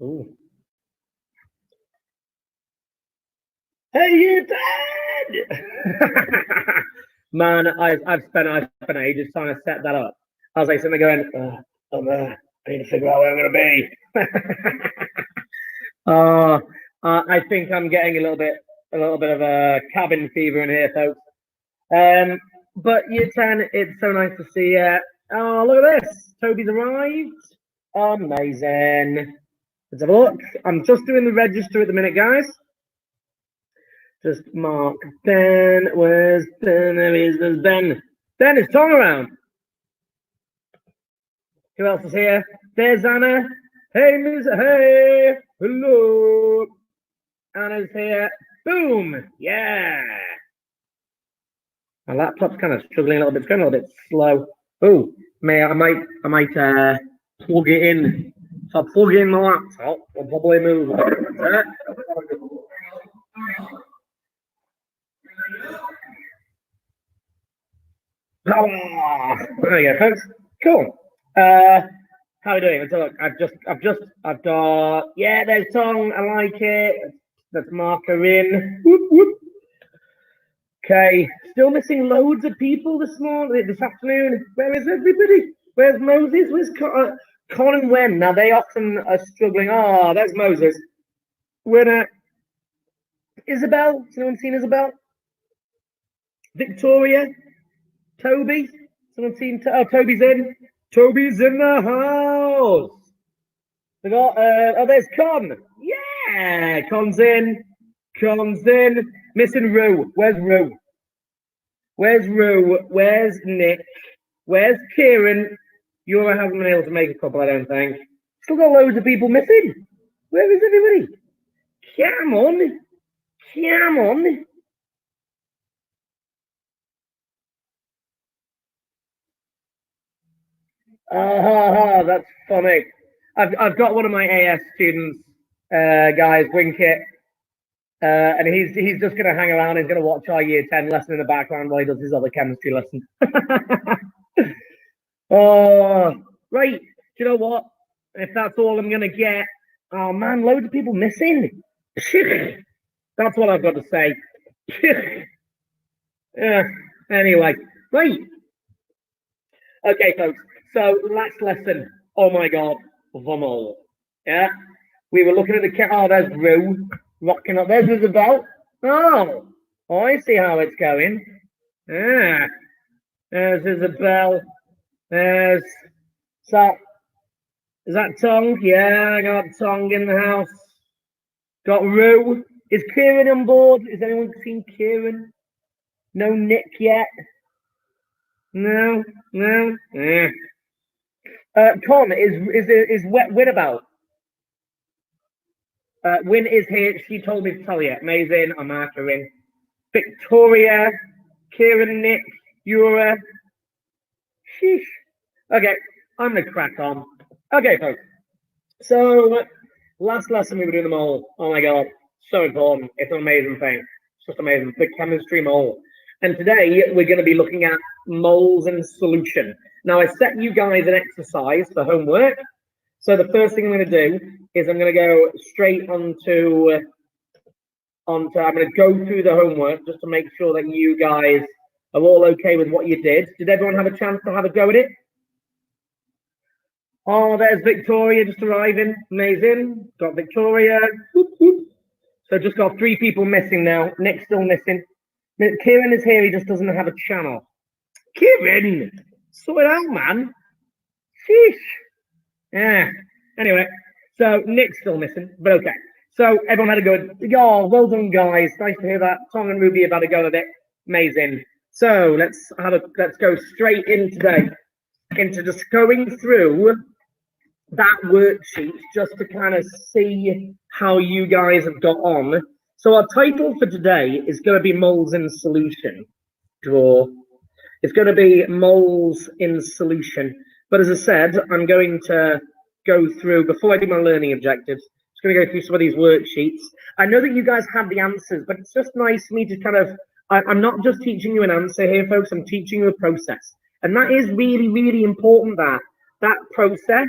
Ooh. Hey, you dad! Man, I've spent ages trying to set that up. I was like sitting there going, I need to figure out where I'm gonna be. I think I'm getting a little bit of a cabin fever in here, folks. But year 10, it's so nice to see you. Oh, look at this. Toby's arrived. Amazing. Let's have a look. I'm just doing the register at the minute, guys. Just mark Ben. Where's Ben? There he is. There's Ben. Ben, is Tom around? Who else is here? There's Anna. Hey, Miss. Hey. Hello. Anna's here. Boom. Yeah. My laptop's kind of struggling a little bit. It's going a little bit slow. Oh, I might plug it in. So I'll plug in the laptop. I'll probably move it. There you go, folks. Cool. How are we doing? Let's have a look. I've got, yeah, there's Tom. I like it. Let's mark her in. Whoop, whoop. Okay, still missing loads of people this afternoon. Where is everybody? Where's Moses? Where's Con and Wen? Now they often are struggling. Oh, there's Moses. Winner. Isabel. Has anyone seen Isabel? Victoria. Toby. Someone seen? Toby's in. Toby's in the house. We got. There's Con. Yeah, Con's in. Missing Rue. Where's Rue? Where's Nick? Where's Kieran? You haven't been able to make a couple, I don't think. Still got loads of people missing. Where is everybody? Come on. That's funny. I've got one of my AS students, guys, Winkit. And he's just going to hang around. He's going to watch our year 10 lesson in the background while he does his other chemistry lesson. Right. Do you know what? If that's all I'm going to get, oh man, loads of people missing. That's what I've got to say. Yeah. Anyway, right. Okay, folks. So last lesson. Oh my God, the mole. Yeah. We were looking at the oh, there's Rue. Rocking up. There's Isabel. Oh, I see how it's going. Yeah. There's Isabel. There's is that Tong? Yeah, I got Tong in the house. Got Rue. Is Kieran on board? Has anyone seen Kieran? No Nick yet. No. Yeah. Con is Win about? Win is here. She told me to tell you. Amazing. I'm mark her in. Victoria, Kieran, Nick, Yura. Sheesh. Okay, I'm going to crack on. Okay, folks. So, last lesson we were doing the mole. Oh my God. So important. It's an amazing thing. It's just amazing. The chemistry mole. And today we're going to be looking at moles in solution. Now, I set you guys an exercise for homework. So the first thing I'm going to do is I'm going to go straight onto I'm going to go through the homework just to make sure that you guys are all okay with what you did. Did everyone have a chance to have a go at it? Oh, there's Victoria just arriving. Amazing. Got Victoria. Whoop, whoop. So just got 3 people missing now. Nick's still missing. Kieran is here. He just doesn't have a channel. Kieran, sort it out, man. Sheesh. Yeah. Anyway, so Nick's still missing, but okay. So everyone had a good. Oh, well done, guys. Nice to hear that. Tom and Ruby have had a go at it. Amazing. So let's go straight in today into just going through that worksheet just to kind of see how you guys have got on. So our title for today is going to be moles in solution. Draw. It's going to be moles in solution. But as I said, I'm going to go through, before I do my learning objectives, I'm going to go through some of these worksheets. I know that you guys have the answers, but it's just nice for me to kind of, I'm not just teaching you an answer here, folks, I'm teaching you a process. And that is really, really important, that process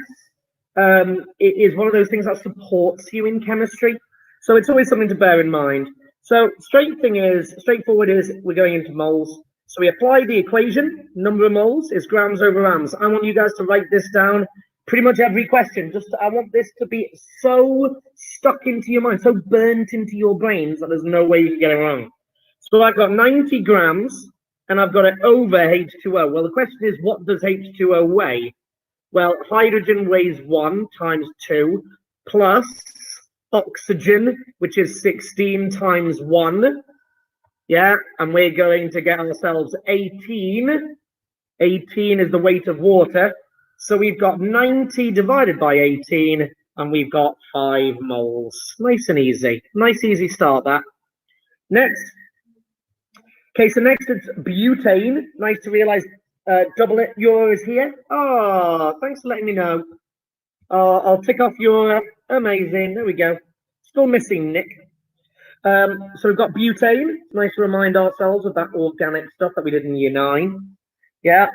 it is one of those things that supports you in chemistry. So it's always something to bear in mind. So straightforward is we're going into moles. So we apply the equation, number of moles is grams over rams. I want you guys to write this down pretty much every question. I want this to be so stuck into your mind, so burnt into your brains that there's no way you can get it wrong. So I've got 90 grams and I've got it over H2O. Well, the question is, what does H2O weigh? Well, hydrogen weighs 1 times 2 plus oxygen, which is 16 times 1. Yeah, and we're going to get ourselves 18. 18 is the weight of water. So we've got 90 divided by 18, and we've got 5 moles. Nice and easy. Nice, easy start, that. Next. Okay, so next it's butane. Nice to realize double it. Yours here. Oh, thanks for letting me know. I'll tick off your amazing. There we go. Still missing Nick. So we've got butane. Nice to remind ourselves of that organic stuff that we did in year 9. Yeah.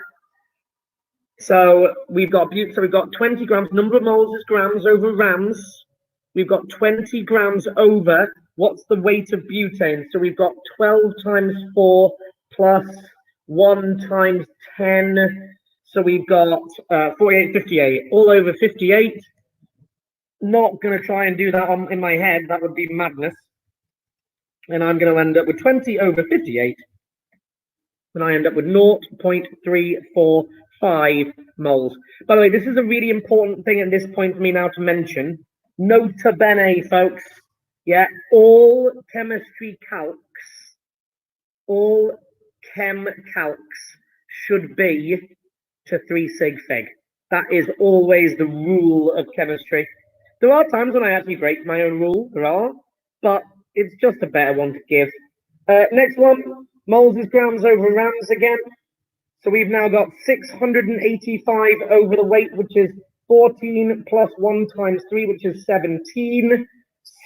So we've got 20 grams. Number of moles is grams over rams. We've got 20 grams over. What's the weight of butane? So we've got 12 times 4 plus 1 times 10. So we've got 48, 58. All over 58. Not going to try and do that in my head. That would be madness. And I'm going to end up with 20 over 58. And I end up with 0.345 moles. By the way, this is a really important thing at this point for me now to mention. Nota bene, folks. Yeah, all chemistry calcs, all chem calcs should be to 3 sig fig. That is always the rule of chemistry. There are times when I actually break my own rule, but it's just a better one to give. Next one, moles is grams over rams again. So we've now got 685 over the weight, which is 14 plus 1 times 3, which is 17.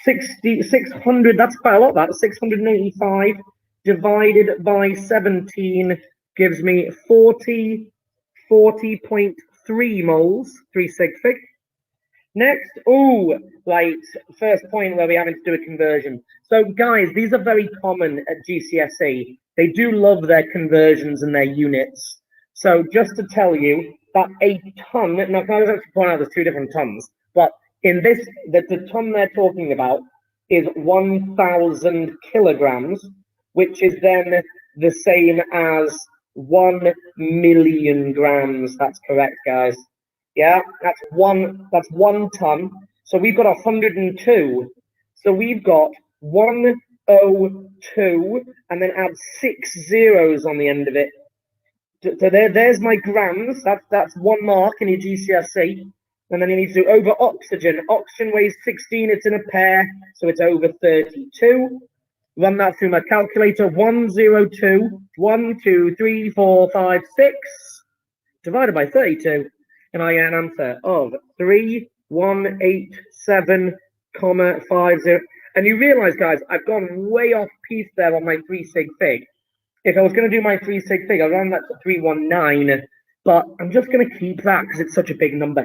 600, that's quite a lot, that. 685 divided by 17 gives me 40.3 moles, 3 sig fig. Next, right, first point where we're having to do a conversion. So, guys, these are very common at GCSE. They do love their conversions and their units. So, just to tell you that a ton, now, I was actually point out there's 2 different tons, but in this, the ton they're talking about is 1,000 kilograms, which is then the same as 1 million grams. That's correct, guys. Yeah, that's one ton. So we've got 102. So we've got 102 and then add 6 zeros on the end of it. So there's my grams. That's 1 mark in your GCSE. And then you need to do over oxygen. Oxygen weighs 16, it's in a pair, so it's over 32. Run that through my calculator. 102, 1, 2, 3, 4, 5, 6, divided by 32. And I get an answer of 3187,50. And you realize, guys, I've gone way off piece there on my 3 sig fig. If I was going to do my 3 sig fig, I'd run that to 319. But I'm just going to keep that because it's such a big number.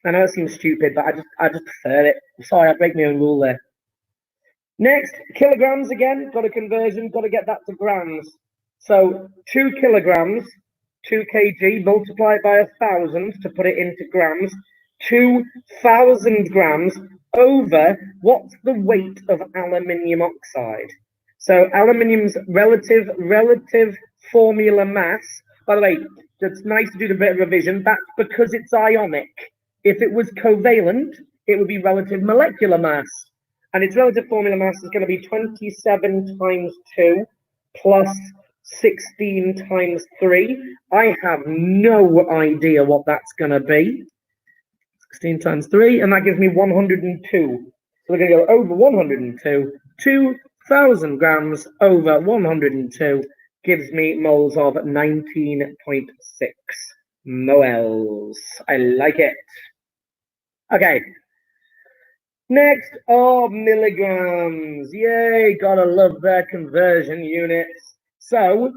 I know it seems stupid, but I just prefer it. Sorry, I break my own rule there. Next, kilograms again. Got a conversion. Got to get that to grams. So 2 kilograms, 2 kg, multiply it by 1,000 to put it into grams. 2,000 grams over what's the weight of aluminium oxide? So aluminium's relative formula mass. By the way, it's nice to do the bit of revision. That's because it's ionic. If it was covalent, it would be relative molecular mass. And its relative formula mass is going to be 27 times 2 plus 16 times 3. I have no idea what that's going to be. 16 times 3, and that gives me 102. So we're going to go over 102. 2,000 grams over 102 gives me moles of 19.6 moles. I like it. Okay. Next are milligrams. Yay, gotta love their conversion units. So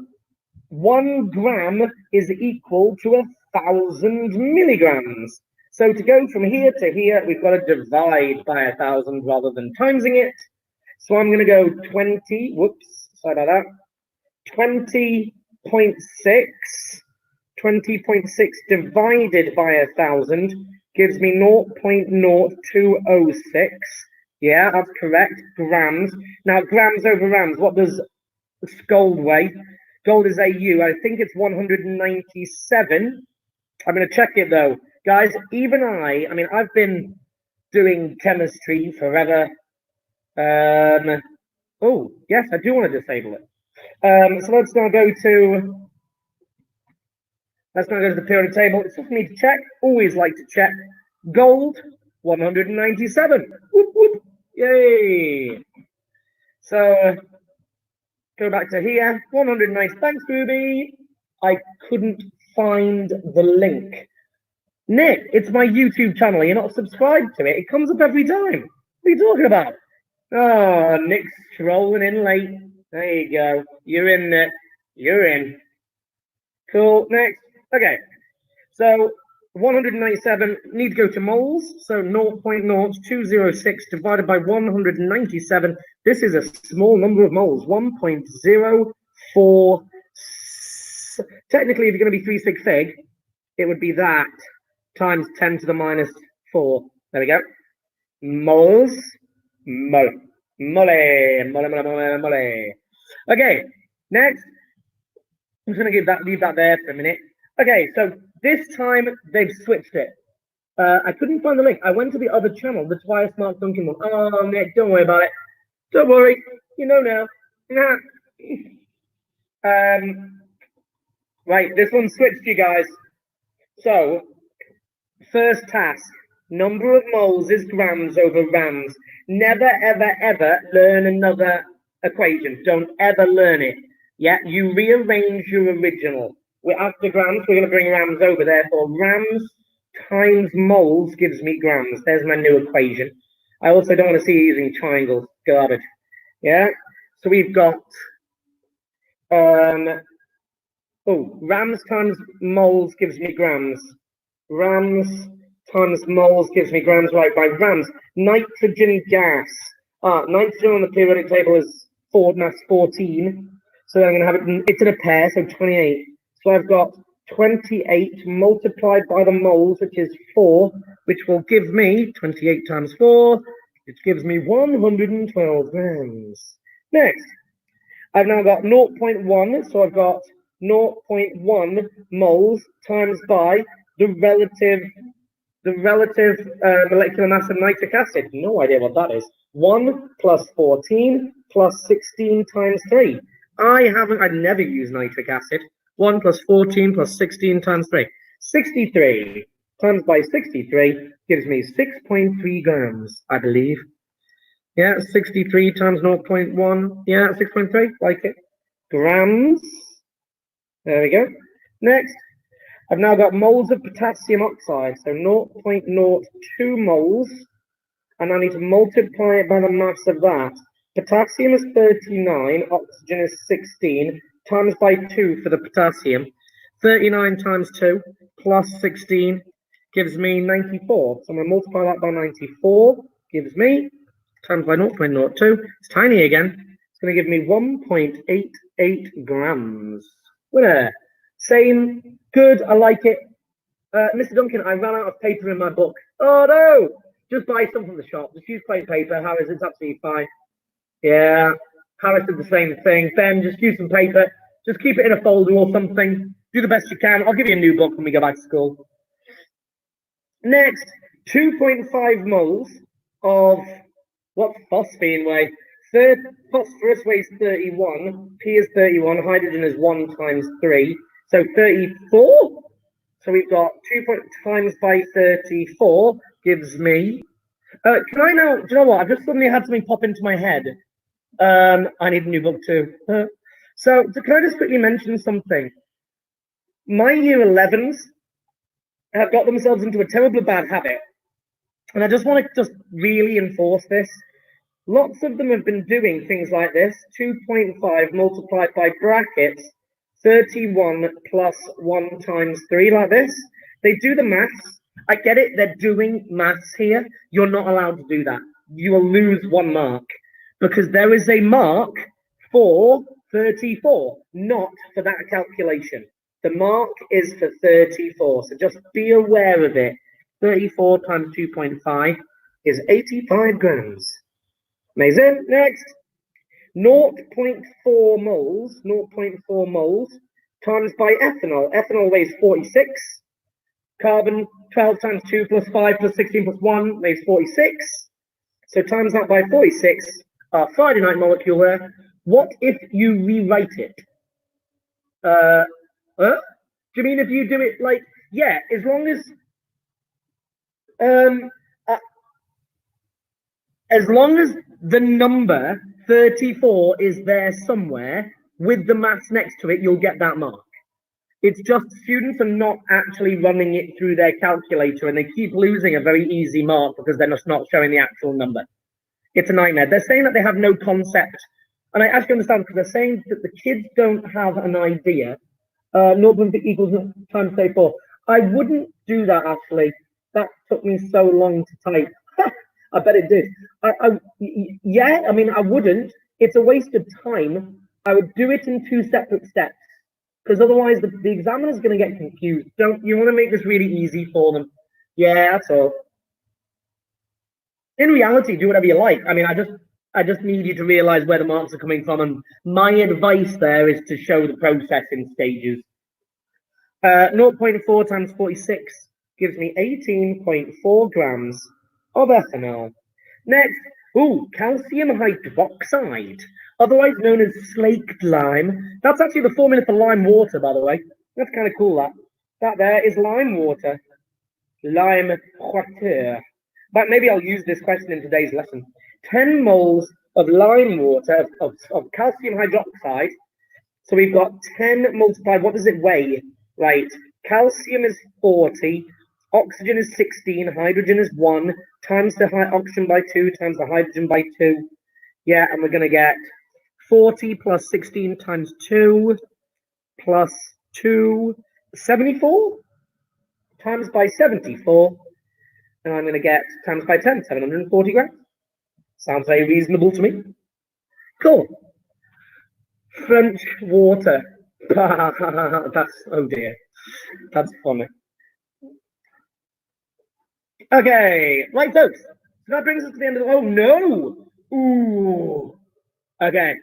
1 gram is equal to 1,000 milligrams. So to go from here to here, we've got to divide by 1,000 rather than timesing it. So I'm going to go 20, whoops, sorry about that, 20.6 divided by 1,000 gives me 0.0206. Yeah, that's correct, grams. Now, grams over rams, what does gold weigh? Gold is AU, I think it's 197. I'm going to check it though. Guys, even I mean, I've been doing chemistry forever. Oh, yes, I do want to disable it. So let's now go to the periodic table. It's something I need to check. Always like to check. Gold, 197. Whoop, whoop. Yay. So go back to here. 190. Thanks, Ruby. I couldn't find the link. Nick, it's my YouTube channel. You're not subscribed to it. It comes up every time. What are you talking about? Oh, Nick's strolling in late. There you go. You're in, Nick. You're in. Cool. Next. Okay. So 197 need to go to moles. So 0.0206 divided by 197. This is a small number of moles. 1.04. Technically, if you're going to be 3 sig fig, it would be that times 10 to the minus 4. There we go. Moles. Mole. Okay, next. I'm just going to leave that there for a minute. Okay, so this time they've switched it. I couldn't find the link. I went to the other channel, the Tobias Mark Duncan one. Oh, Nick, don't worry about it. Don't worry. You know now. Right, this one switched, you guys. So, first task. Number of moles is grams over rams. Never, ever, ever learn another equation. Don't ever learn it. Yeah, you rearrange your original. We're after grams, we're going to bring rams over. Therefore, rams times moles gives me grams. There's my new equation. I also don't want to see you using triangles. Garbage. Yeah, so we've got rams times moles gives me grams. Rams times moles gives me grams, right, by rams. Nitrogen gas. Nitrogen on the periodic table is mass 14. So I'm going to have it's in a pair, so 28. So I've got 28 multiplied by the moles, which is 4, which will give me 28 times 4, which gives me 112 grams. Next, I've now got 0.1, so I've got 0.1 moles times by the relative molecular mass of nitric acid. No idea what that is. 1 plus 14 plus 16 times 3. I've never used nitric acid. 1 plus 14 plus 16 times 3. 63 times by 63 gives me 6.3 grams, I believe. Yeah, 63 times 0.1. Yeah, 6.3, like it. Grams. There we go. Next, I've now got moles of potassium oxide, so 0.02 moles, and I need to multiply it by the mass of that. Potassium is 39, oxygen is 16, times by 2 for the potassium. 39 times 2 plus 16 gives me 94. So I'm going to multiply that by 94, gives me, times by 0.02, it's tiny again, it's going to give me 1.88 grams. Winner. Same, good, I like it. Mr. Duncan, I ran out of paper in my book. Oh no! Just buy some from the shop. Just use plain paper. Harris, it's absolutely fine. Yeah, Harris did the same thing. Ben, just use some paper. Just keep it in a folder or something. Do the best you can. I'll give you a new book when we go back to school. Next, 2.5 moles of what phosphine weigh? Phosphorus weighs 31. P is 31. Hydrogen is 1 times 3. So 34. So we've got 2 times by 34 gives me. Can I now? Do you know what? I've just suddenly had something pop into my head. I need a new book too. So can I just quickly mention something? My year 11s have got themselves into a terribly bad habit, and I just want to just really enforce this. Lots of them have been doing things like this: 2.5 multiplied by brackets 31 plus 1 times 3, like this. They do the maths, I get it, they're doing maths here. You're not allowed to do that. You will lose 1 mark because there is a mark for 34, not for that calculation. The mark is for 34, so just be aware of it. 34 times 2.5 is 85 grams. Amazing. Next. 0.4 moles times by ethanol. Ethanol weighs 46. Carbon, 12 times 2 plus 5 plus 16 plus 1 weighs 46. So times that by 46, our Friday night molecule there. What if you rewrite it? Do you mean if you do it like, yeah, as long as the number 34 is there somewhere with the maths next to it, you'll get that mark. It's just students are not actually running it through their calculator and they keep losing a very easy mark because they're just not showing the actual number. It's a nightmare. They're saying that they have no concept. And I actually understand because they're saying that the kids don't have an idea. 0.5 equals times 34. I wouldn't do that actually. That took me so long to type. I bet it did. Yeah, I mean, I wouldn't. It's a waste of time. I would do it in 2 separate steps because otherwise the examiner's going to get confused. You want to make this really easy for them? Yeah, that's all. In reality, do whatever you like. I mean, I just need you to realize where the marks are coming from, and my advice there is to show the process in stages. 0.4 times 46 gives me 18.4 grams of ethanol. Next, calcium hydroxide, otherwise known as slaked lime. That's actually the formula for lime water, by the way. That's kind of cool, that there is lime water. Lime water. But maybe I'll use this question in today's lesson. 10 moles of lime water, of calcium hydroxide. So we've got 10 multiplied, what does it weigh? Right, calcium is 40, oxygen is 16, hydrogen is 1, times the oxygen by 2, times the hydrogen by 2. Yeah, and we're going to get 40 plus 16 times 2 plus 2, 74 times by 74. And I'm going to get times by 10, 740 grams. Sounds very reasonable to me. Cool. French water. Oh dear. That's funny. Okay, right, folks. So that brings us to the end of the... Oh, no! Ooh. Okay.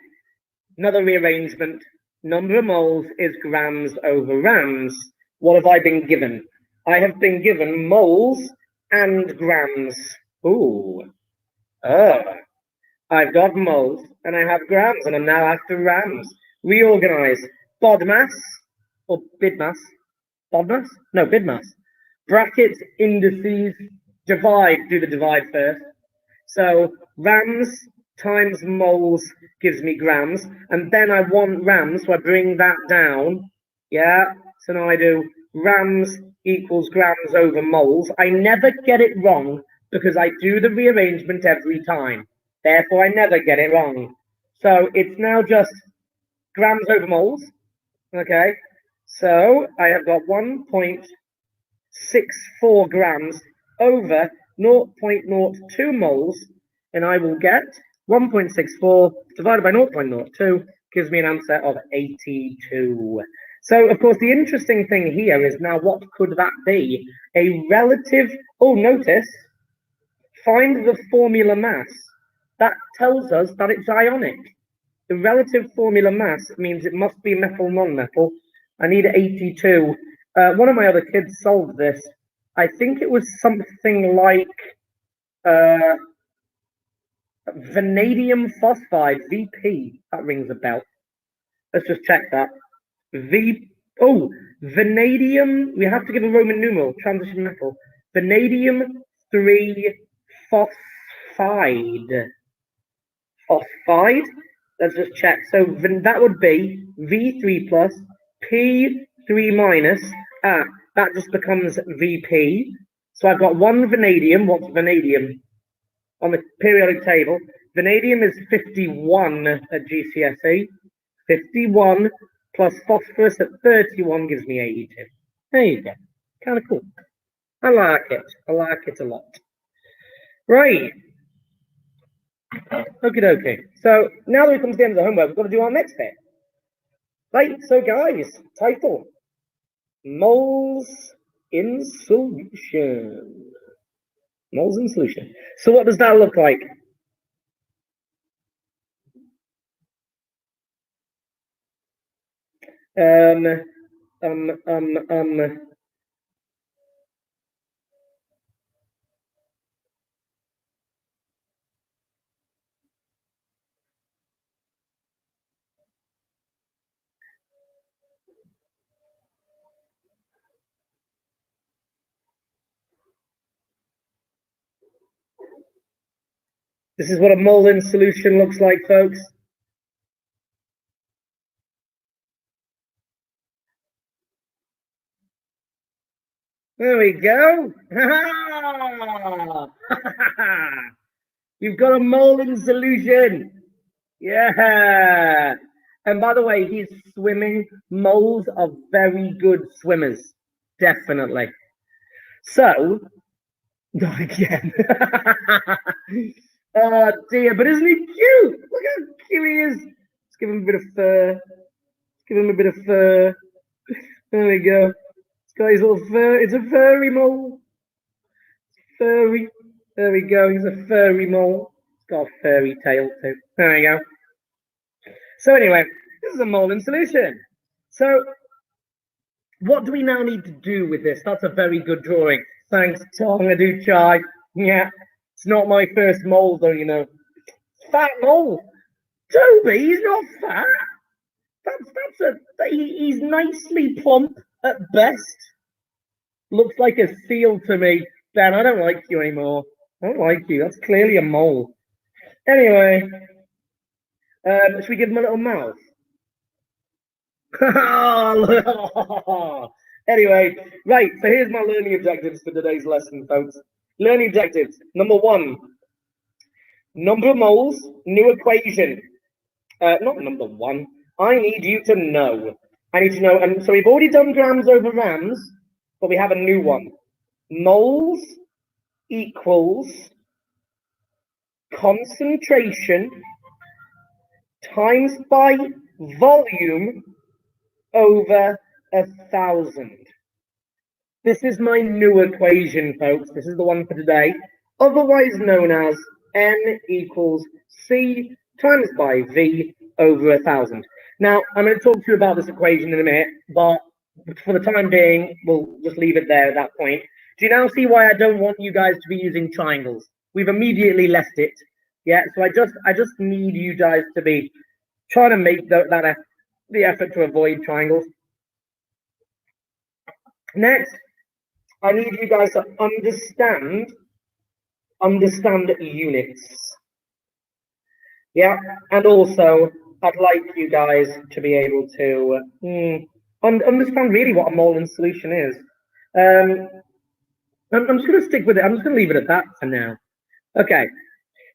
Another rearrangement. Number of moles is grams over rams. What have I been given? I have been given moles and grams. Ooh. I've got moles and I have grams and I'm now after rams. Reorganize. BODMAS or BIDMAS? BODMAS? No, BIDMAS. Brackets, indices, divide. Do the divide first. So rams times moles gives me grams. And then I want rams, so I bring that down. Yeah, so now I do rams equals grams over moles. I never get it wrong because I do the rearrangement every time. Therefore, I never get it wrong. So it's now just grams over moles. Okay, so I have got 1.64 grams over 0.02 moles, and I will get 1.64 divided by 0.02 gives me an answer of 82. So, of course, the interesting thing here is now what could that be? A relative, notice, find the formula mass. That tells us that it's ionic. The relative formula mass means it must be metal, non-metal. I need 82. One of my other kids solved this. I think it was something like vanadium phosphide, VP. That rings a bell. Let's just check that. Vanadium. We have to give a Roman numeral, transition metal. Vanadium 3 phosphide. Phosphide. Let's just check. So that would be V3 plus P3 minus. That just becomes VP. So I've got 1 vanadium. What's vanadium? On the periodic table, vanadium is 51 at GCSE. 51 plus phosphorus at 31 gives me 82. There you go. Kind of cool. I like it. I like it a lot. Right. Okay. So now that we come to the end of the homework, we've got to do our next bit. Right. So guys, title: Moles in Solution. Moles in Solution. So what does that look like? This is what a mole in solution looks like, folks. There we go. You've got a mole in solution. Yeah. And by the way, he's swimming. Moles are very good swimmers. Definitely. So, again. Oh dear, but isn't he cute? Look how cute he is. Let's give him a bit of fur. Let's give him a bit of fur. There we go. It's got his little fur. It's a furry mole. Furry. There we go. He's a furry mole. It's got a furry tail too. There we go. So anyway, this is a mole in solution. So what do we now need to do with this? That's a very good drawing. Thanks, Tonga do chai. Yeah, it's not my first mole though, you know. Fat mole. Toby, he's not fat. He's nicely plump at best. Looks like a seal to me. Dan, I don't like you anymore. I don't like you. That's clearly a mole. Anyway, should we give him a little mouth? Anyway, right. So here's my learning objectives for today's lesson, folks. Learning objectives. Number 1, number of moles, new equation. Not number 1. I need you to know. I need to know. And so we've already done grams over rams, but we have a new one. Moles equals concentration times by volume over 1,000. This is my new equation, folks. This is the one for today, otherwise known as N equals C times by V over 1,000. Now, I'm going to talk to you about this equation in a minute, but for the time being, we'll just leave it there at that point. Do you now see why I don't want you guys to be using triangles? We've immediately left it. Yeah, so I just need you guys to be trying to make the effort to avoid triangles. Next, I need you guys to understand units. Yeah, and also I'd like you guys to be able to understand really what a mole in solution is. I'm just going to stick with it. I'm just going to leave it at that for now. Okay,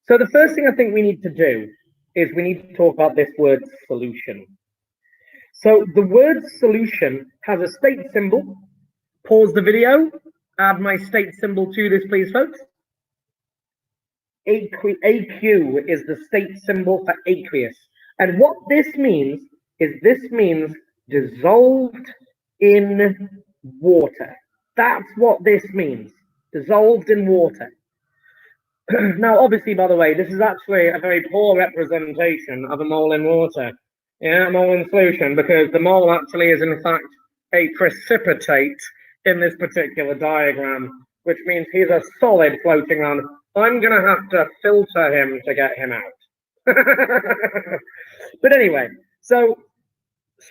so the first thing I think we need to do is we need to talk about this word solution. So the word solution has a state symbol. Pause the video. Add my state symbol to this, please, folks. AQ is the state symbol for aqueous. And what this means is dissolved in water. That's what this means. Dissolved in water. Now, obviously, by the way, this is actually a very poor representation of a mole in water. Yeah, a mole in solution, because the mole actually is, in fact, a precipitate in this particular diagram, which means he's a solid floating around. I'm going to have to filter him to get him out. But anyway, so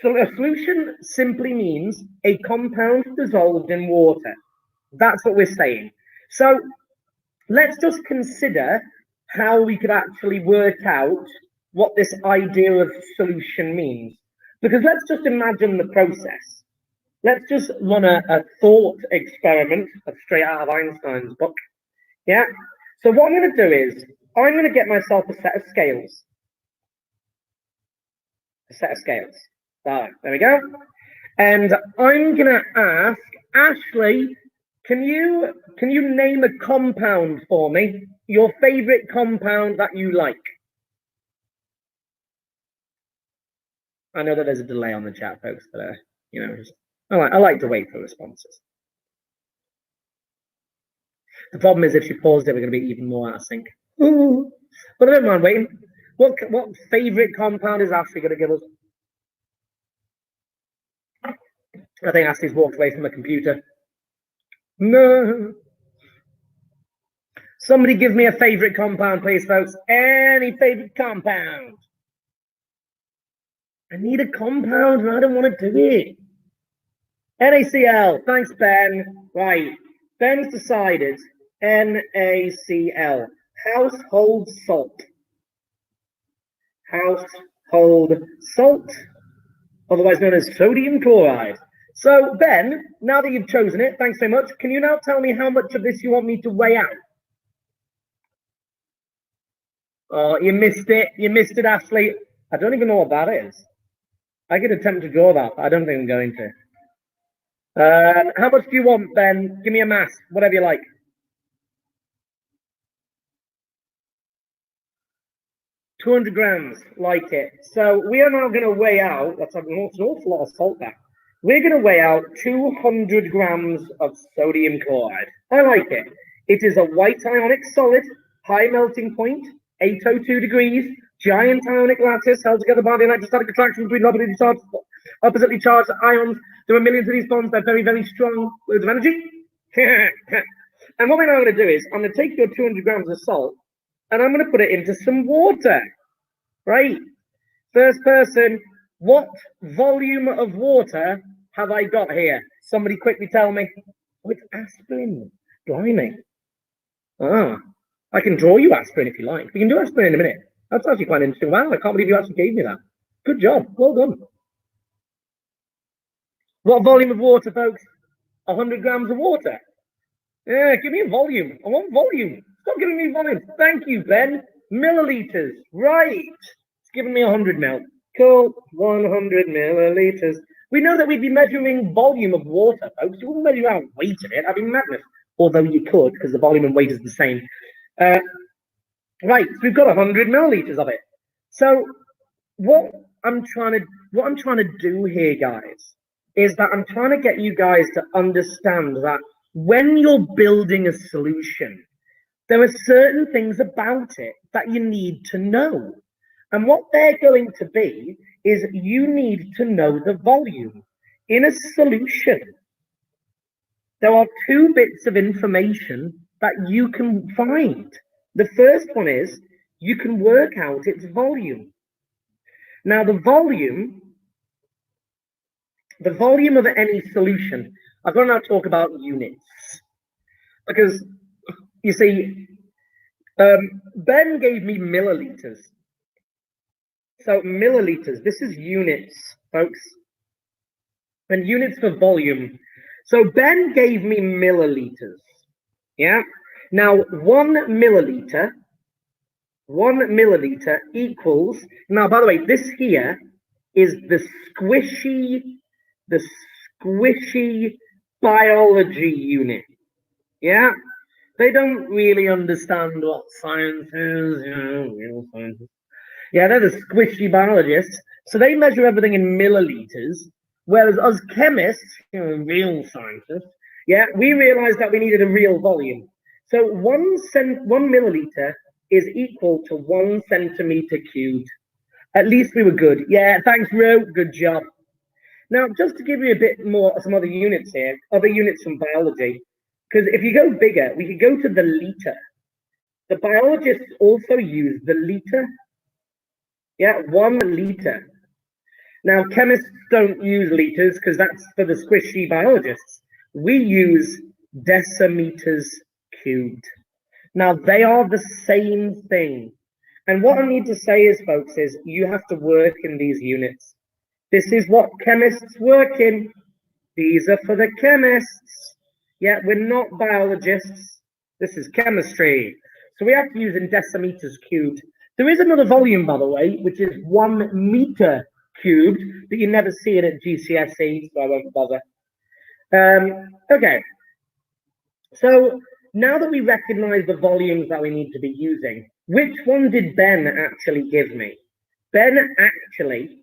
a solution simply means a compound dissolved in water. That's what we're saying. So let's just consider how we could actually work out what this idea of solution means. Because let's just imagine the process. Let's just run a thought experiment straight out of Einstein's book. Yeah. So what I'm going to do is I'm going to get myself a set of scales. Right, there we go. And I'm going to ask Ashley Can you name a compound for me? Your favorite compound that you like? I know that there's a delay on the chat, folks, but you know, I like to wait for responses. The problem is if she paused it, we're going to be even more out of sync. Ooh. But I don't mind waiting. What favorite compound is Ashley going to give us? I think Ashley's walked away from the computer. No. Somebody give me a favorite compound, please, folks. Any favorite compound? I need a compound and I don't want to do it. NaCl. Thanks, Ben. Right. Ben's decided NaCl. Household salt. Household salt. Otherwise known as sodium chloride. So, Ben, now that you've chosen it, thanks so much. Can you now tell me how much of this you want me to weigh out? Oh, you missed it. You missed it, Ashley. I don't even know what that is. I could attempt to draw that, but I don't think I'm going to. How much do you want, Ben? Give me a mass, whatever you like. 200 grams, like it. So we are now going to weigh out, that's an awful lot of salt there. We're going to weigh out 200 grams of sodium chloride. I like it. It is a white ionic solid, high melting point, 802 degrees, giant ionic lattice held together by the electrostatic attraction between oppositely charged ions. There are millions of these bonds. They're very, very strong. Loads of energy. And what we're now going to do is, I'm going to take your 200 grams of salt and I'm going to put it into some water. Right? First person, what volume of water have I got here? Somebody quickly tell me. Oh, it's aspirin. Blimey. Ah, I can draw you aspirin if you like. We can do aspirin in a minute. That's actually quite interesting. Wow, I can't believe you actually gave me that. Good job. Well done. What volume of water, folks? 100 grams of water. Yeah, give me a volume. I want volume. Stop giving me volume. Thank you, Ben. Milliliters. Right. It's giving me 100 mil. Cool. 100 milliliters. We know that we'd be measuring volume of water, folks. You wouldn't measure out weight of it. That'd be madness. Although you could, because the volume and weight is the same. Right. So we've got 100 milliliters of it. So what I'm trying to do here, guys, is that I'm trying to get you guys to understand that when you're building a solution, there are certain things about it that you need to know. And what they're going to be is you need to know the volume. In a solution, there are two bits of information that you can find. The first one is you can work out its volume. Now, the volume of any solution, I've got to now talk about units. Because, you see, Ben gave me milliliters. So milliliters, this is units, folks. And units for volume. So Ben gave me milliliters. Yeah? Now, 1 milliliter equals, now, by the way, this here is the squishy biology unit. Yeah? They don't really understand what science is, real science. Yeah, they're the squishy biologists. So they measure everything in milliliters, whereas us chemists, real scientists, yeah, we realized that we needed a real volume. So 1 milliliter is equal to 1 centimeter cubed. At least we were good. Yeah, thanks, Ro. Good job. Now, just to give you a bit more, some other units here, other units from biology, because if you go bigger, we could go to the liter. The biologists also use the liter. Yeah, 1 liter. Now, chemists don't use liters because that's for the squishy biologists. We use decimeters cubed. Now, they are the same thing. And what I need to say is, folks, is you have to work in these units. This is what chemists work in. These are for the chemists. Yeah, we're not biologists. This is chemistry. So we have to use in decimeters cubed. There is another volume, by the way, which is 1 meter cubed, but you never see it at GCSE, so I won't bother. Okay. So now that we recognize the volumes that we need to be using, which one did Ben actually give me? Ben actually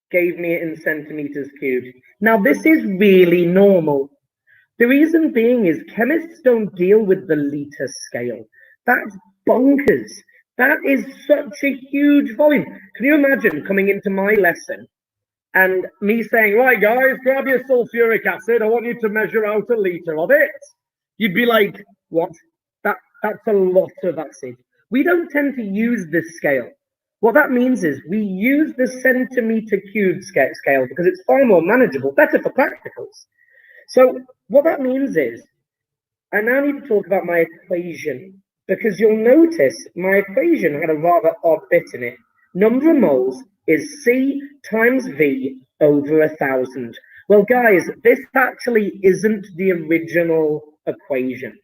gave me it in centimeters cubed. Now, this is really normal. The reason being is chemists don't deal with the liter scale. That's bonkers. That is such a huge volume. Can you imagine coming into my lesson and me saying, right, guys, grab your sulfuric acid. I want you to measure out a liter of it. You'd be like, what? That's a lot of acid. We don't tend to use this scale. What that means is we use the centimeter cubed scale because it's far more manageable, better for practicals. So what that means is I now need to talk about my equation because you'll notice my equation had a rather odd bit in it. Number of moles is C times V over 1,000. Well, guys, this actually isn't the original equation.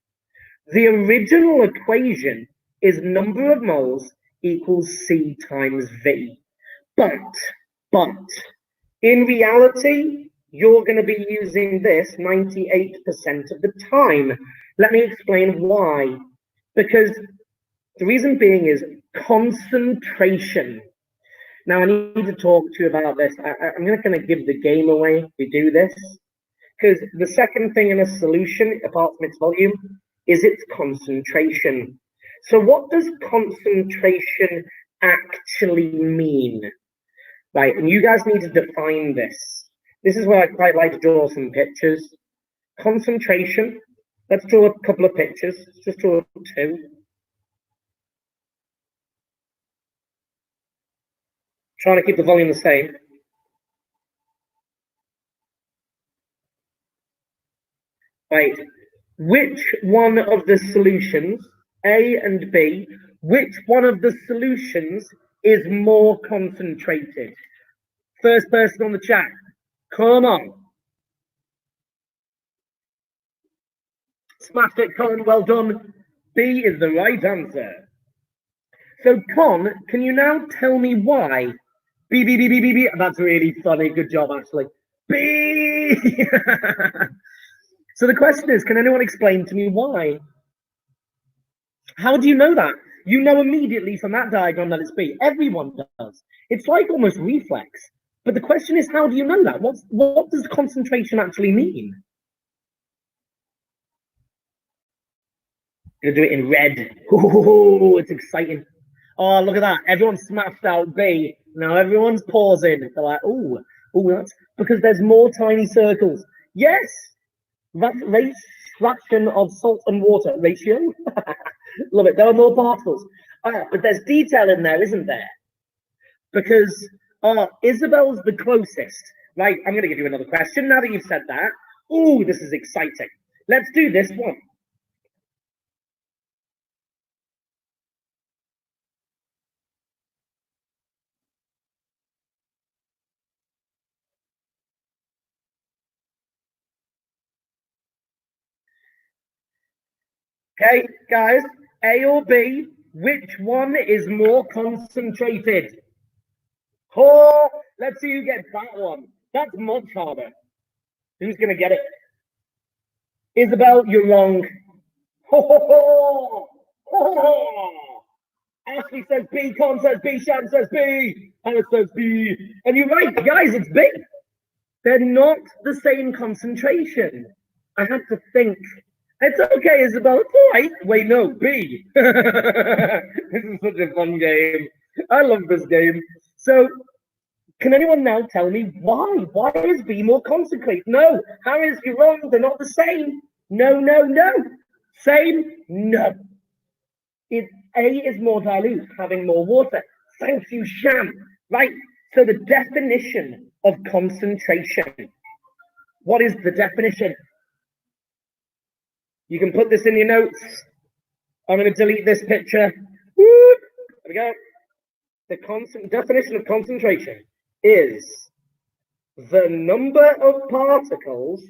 The original equation is number of moles equals C times V. But, in reality, you're going to be using this 98% of the time. Let me explain why. Because the reason being is concentration. Now, I need to talk to you about this. I'm not going to give the game away if we do this. Because the second thing in a solution, apart from its volume, is its concentration. So what does concentration actually mean? Right, and you guys need to define this. This is where I quite like to draw some pictures. Concentration. Let's draw a couple of pictures. Just draw two. Trying to keep the volume the same. Right. Which one of the solutions, A and B, which one of the solutions is more concentrated? First person on the chat. Come on. Smashed it, Con. Well done. B is the right answer. So, Con, can you now tell me why? B, B, B, B, B, B. That's really funny. Good job, Ashley. B! So the question is, can anyone explain to me why? How do you know that? You know immediately from that diagram that it's B. Everyone does. It's like almost reflex. But the question is, how do you know that? What does concentration actually mean? Gonna do it in red. Ooh, it's exciting. Oh, look at that. Everyone smashed out B. Now everyone's pausing. They're like, ooh, that's because there's more tiny circles. Yes! That fraction of salt and water ratio. Love it. There are more particles. But there's detail in there, isn't there? Because Isabel's the closest. Right, I'm going to give you another question now that you've said that. Ooh, this is exciting. Let's do this one. Okay, guys, A or B, which one is more concentrated? Oh, let's see who gets that one. That's much harder. Who's going to get it? Isabel, you're wrong. Ashley says B, Con says B, Shan says B, Hannah says B. And you're right, guys, it's B. They're not the same concentration. I have to think. It's okay, Isabel. It's all right. Wait, no, B. This is such a fun game. I love this game. So, can anyone now tell me why? Why is B more concentrated? No, Harris, you're wrong. They're not the same. No. Same? No. A is more dilute, having more water. Thank you, Sham. Right. So the definition of concentration. What is the definition? You can put this in your notes. I'm going to delete this picture. Woo! There we go. The definition of concentration is the number of particles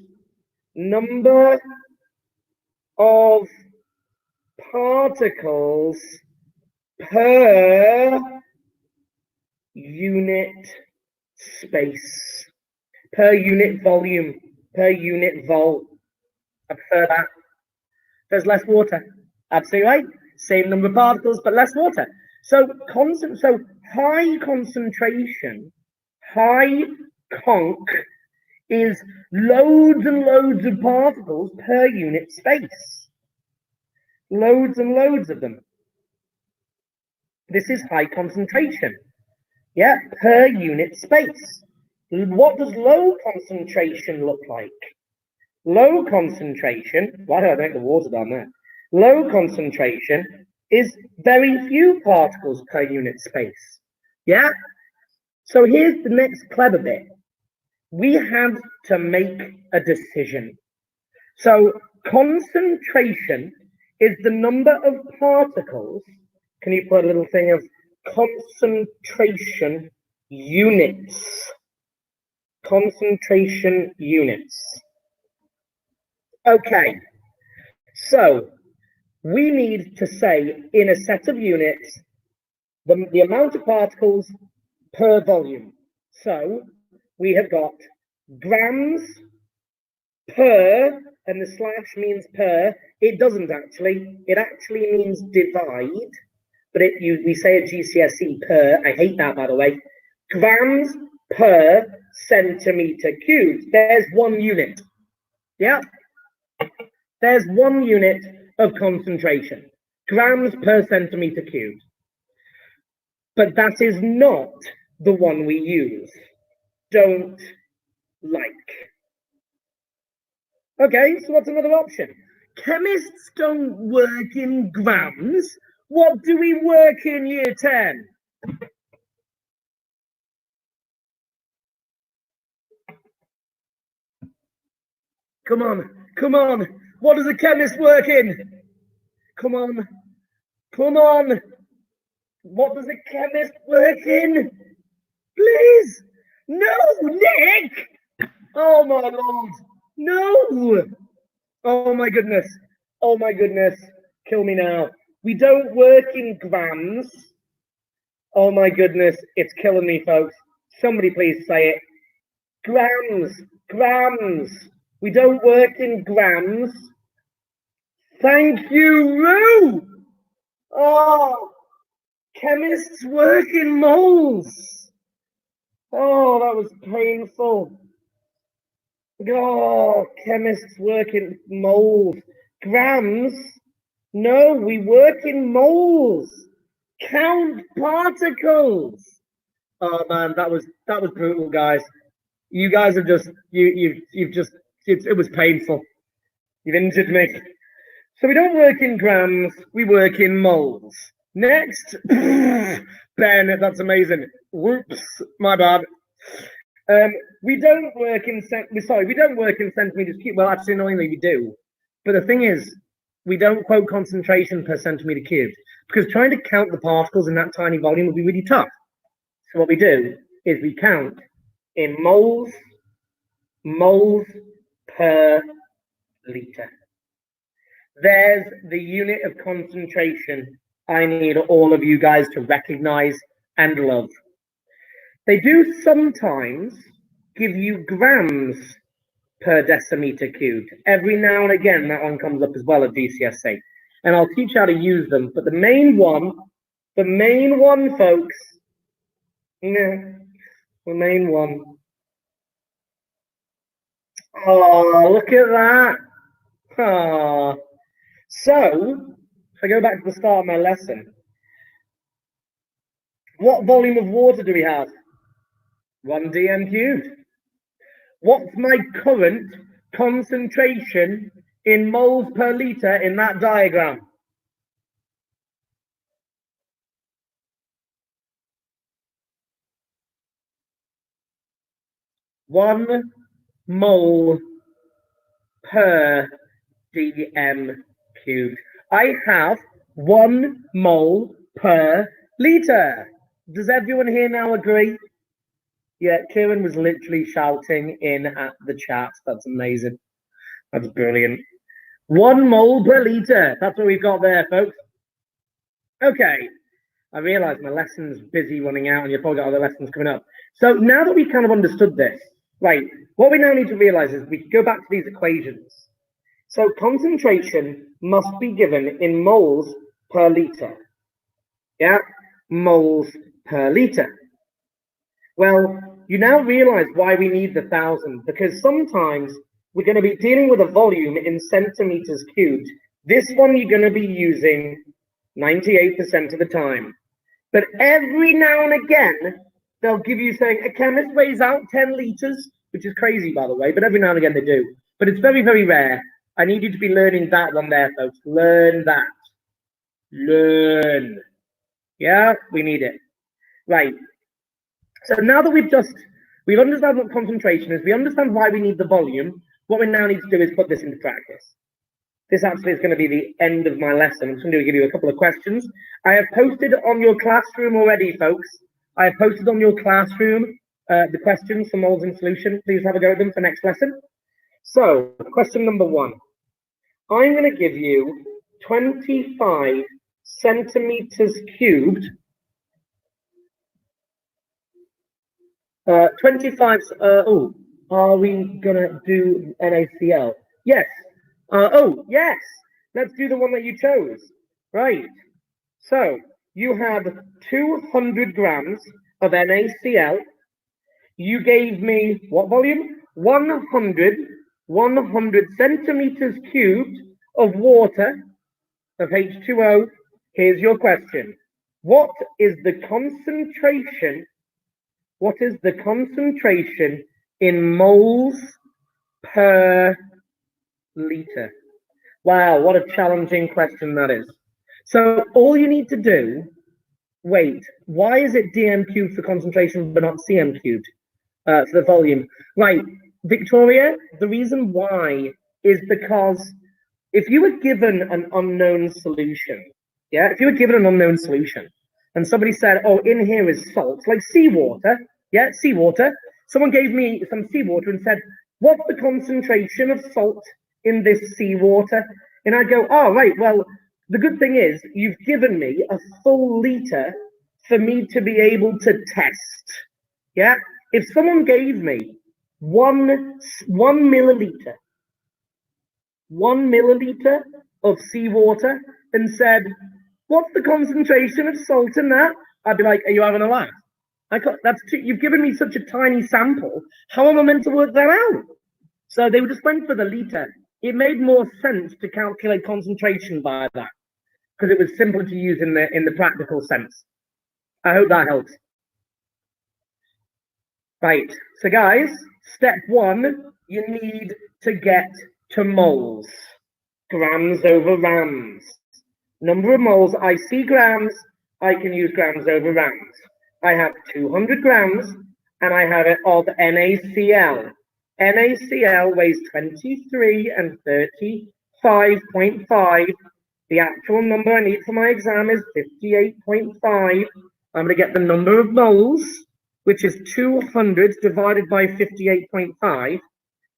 per unit space, per unit volume, per unit vol. I prefer that. There's less water. Absolutely right. Same number of particles, but less water. So high concentration, high conc is loads and loads of particles per unit space. Loads and loads of them. This is high concentration. Yeah, per unit space. What does low concentration look like? Low concentration, why do I make the water down there? Low concentration is very few particles per unit space. Yeah? So here's the next clever bit. We had to make a decision. So concentration is the number of particles. Can you put a little thing of concentration units? Concentration units. Okay, so we need to say in a set of units the amount of particles per volume. So we have got grams per, and the slash means per. It doesn't actually. It actually means divide, but we say at GCSE per. I hate that, by the way. Grams per centimeter cubed. There's 1 unit. Yeah. There's 1 unit of concentration, grams per centimeter cubed. But that is not the one we use. Don't like. Okay, so what's another option? Chemists don't work in grams. What do we work in year 10? Come on, come on. What does a chemist work in? Come on, come on. What does a chemist work in? Please. No, Nick. Oh my Lord. No. Oh my goodness. Oh my goodness. Kill me now. We don't work in grams. Oh my goodness. It's killing me, folks. Somebody please say it. Grams. Grams. We don't work in grams. Thank you, Roo. Oh, chemists work in moles. Oh, that was painful. Oh, chemists work in moles. Grams? No, we work in moles. Count particles. Oh man, that was brutal, guys. You guys have just it was painful. You've injured me. So we don't work in grams, we work in moles. Next, Ben, that's amazing. Whoops, my bad. We don't work in centimeters cubed. Well, actually, annoyingly, we do. But the thing is, we don't quote concentration per centimeter cubed because trying to count the particles in that tiny volume would be really tough. So what we do is we count in moles per liter. There's the unit of concentration I need all of you guys to recognize and love. They do sometimes give you grams per decimeter cubed. Every now and again, that one comes up as well at GCSE. And I'll teach you how to use them. But the main one, folks, the main one. Oh, look at that. Oh. So, if I go back to the start of my lesson, what volume of water do we have? 1 dm cubed. What's my current concentration in moles per liter in that diagram? One mole per dm cubed. I have 1 mole per liter. Does everyone here now agree? Yeah, Kieran was literally shouting in at the chat. That's amazing. That's brilliant. 1 mole per liter. That's what we've got there, folks. Okay. I realise my lesson's busy running out and you've probably got other lessons coming up. So now that we've kind of understood this, right, what we now need to realise is we can go back to these equations. So concentration must be given in moles per liter. Yeah, moles per liter. Well, you now realize why we need the 1,000, because sometimes we're going to be dealing with a volume in centimeters cubed. This one you're going to be using 98% of the time. But every now and again, they'll give you saying, a chemist weighs out 10 liters, which is crazy, by the way, but every now and again they do. But it's very, very rare. I need you to be learning that one there, folks. Learn that. Learn. Yeah, we need it. Right. So now that we've understood what concentration is, we understand why we need the volume, what we now need to do is put this into practice. This actually is going to be the end of my lesson. I'm just going to give you a couple of questions. I have posted on your classroom already, folks. I have posted on your classroom the questions for moles in solution. Please have a go at them for next lesson. So, question number 1. I'm going to give you 25 centimeters cubed. 25. Are we going to do NaCl? Yes. Yes. Let's do the one that you chose. Right. So, you have 200 grams of NaCl. You gave me what volume? 100 centimeters cubed of water, of H2O. Here's your question. What is the concentration? What is the concentration in moles per liter? Wow, what a challenging question that is. So all you need to do, wait, why is it dm cubed for concentration but not cm cubed for the volume? Right, Victoria, the reason why is because if you were given an unknown solution, and somebody said, oh, in here is salt, like seawater, seawater. Someone gave me some seawater and said, what's the concentration of salt in this seawater? And I go, oh, right, well, the good thing is you've given me a full liter for me to be able to test. Yeah? If someone gave me one milliliter of seawater and said, what's the concentration of salt in that? I'd be like, are you having a laugh? You've given me such a tiny sample. How am I meant to work that out? So they just went for the liter. It made more sense to calculate concentration by that because it was simpler to use in the practical sense. I hope that helps. Right. So guys, step 1, you need to get to moles. Grams over rams. Number of moles, I see grams, I can use grams over rams. I have 200 grams, and I have it of NaCl. NaCl weighs 23 and 35.5. The actual number I need for my exam is 58.5. I'm going to get the number of moles, which is 200 divided by 58.5,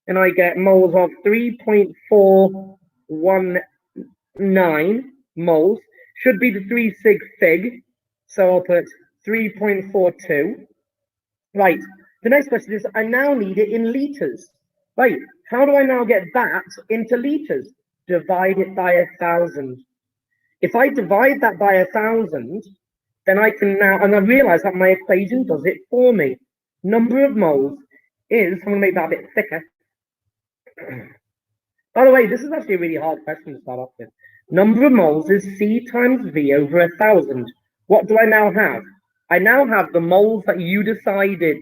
and I get moles of 3.419 moles. Should be the 3 sig fig, so I'll put 3.42. Right, the next question is, I now need it in liters. Right, how do I now get that into liters? Divide it by 1,000. If I divide that by 1,000, then I can now, and I realize that my equation does it for me. Number of moles is, I'm going to make that a bit thicker. By the way, this is actually a really hard question to start off with. Number of moles is C times V over 1,000. What do I now have? I now have the moles that you decided.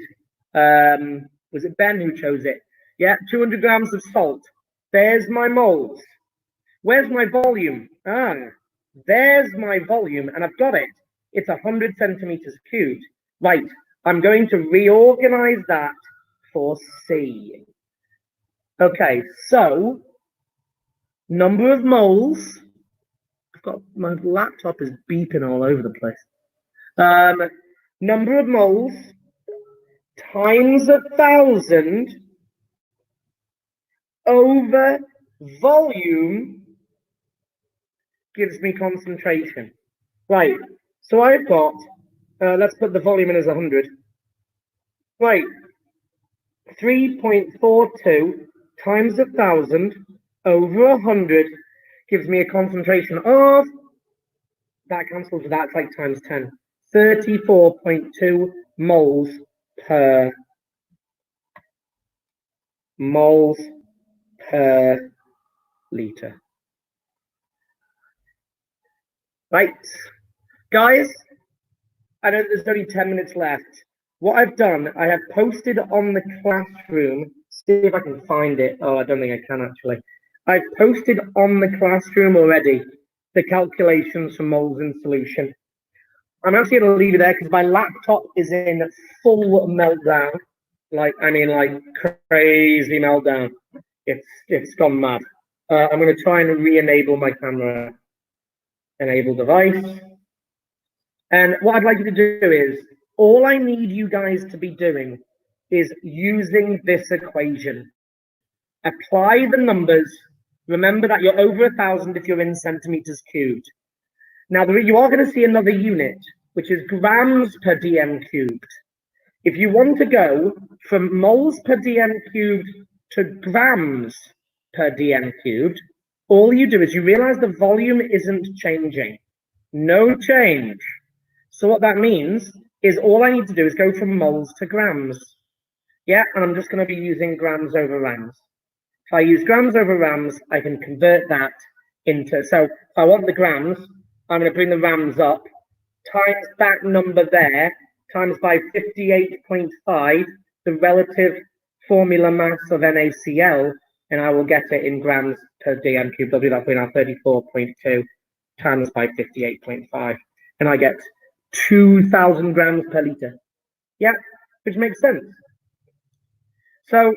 Was it Ben who chose it? Yeah, 200 grams of salt. There's my moles. Where's my volume? There's my volume, and I've got it. It's 100 centimeters cubed. Right, I'm going to reorganize that for C. Okay, so number of moles. I've got my laptop is beeping all over the place. Number of moles times 1,000 over volume gives me concentration. Right, so I've got, let's put the volume in as 100. Right, 3.42 times 1,000 over 100 gives me a concentration of, that cancels with that, it's like times 10, 34.2 moles per litre. Right, guys, I know there's only 10 minutes left. What I've done, I have posted on the classroom, see if I can find it. Oh, I don't think I can actually. I've posted on the classroom already the calculations for moles in solution. I'm actually going to leave it there because my laptop is in full meltdown. Like crazy meltdown. It's gone mad. I'm going to try and re-enable my camera. Enable device. And what I'd like you to do is, all I need you guys to be doing is using this equation. Apply the numbers. Remember that you're over 1,000 if you're in centimeters cubed. Now, you are going to see another unit, which is grams per dm cubed. If you want to go from moles per dm cubed to grams per dm cubed, all you do is you realize the volume isn't changing. No change. So what that means is all I need to do is go from moles to grams. Yeah, and I'm just going to be using grams over rams. If I use grams over rams, I can convert that into, so if I want the grams, I'm going to bring the rams up, times that number there, times by 58.5, the relative formula mass of NaCl, and I will get it in grams per dm cubed. I'll do that for now, 34.2 times by 58.5, and I get 2,000 grams per litre. Yeah, which makes sense. So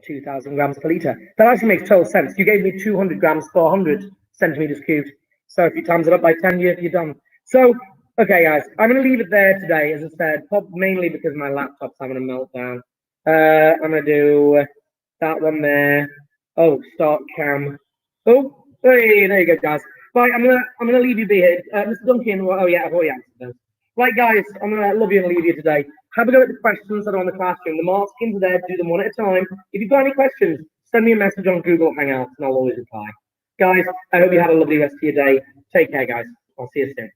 2,000 grams per litre. That actually makes total sense. You gave me 200 grams per 100 centimeters cubed. So if you times it up by 10, you're done. So, okay, guys, I'm going to leave it there today, as I said, mainly because my laptop's having a meltdown. I'm going to do that one there. Oh, start cam. Oh, hey, there you go, guys. Right, I'm gonna leave you be here. Mr. Duncan, oh yeah, I've already answered those. Right, guys, I'm gonna love you and leave you today. Have a go at the questions that are on the classroom. The markings are there, do them one at a time. If you've got any questions, send me a message on Google Hangouts and I'll always reply. Guys, I hope you have a lovely rest of your day. Take care, guys. I'll see you soon.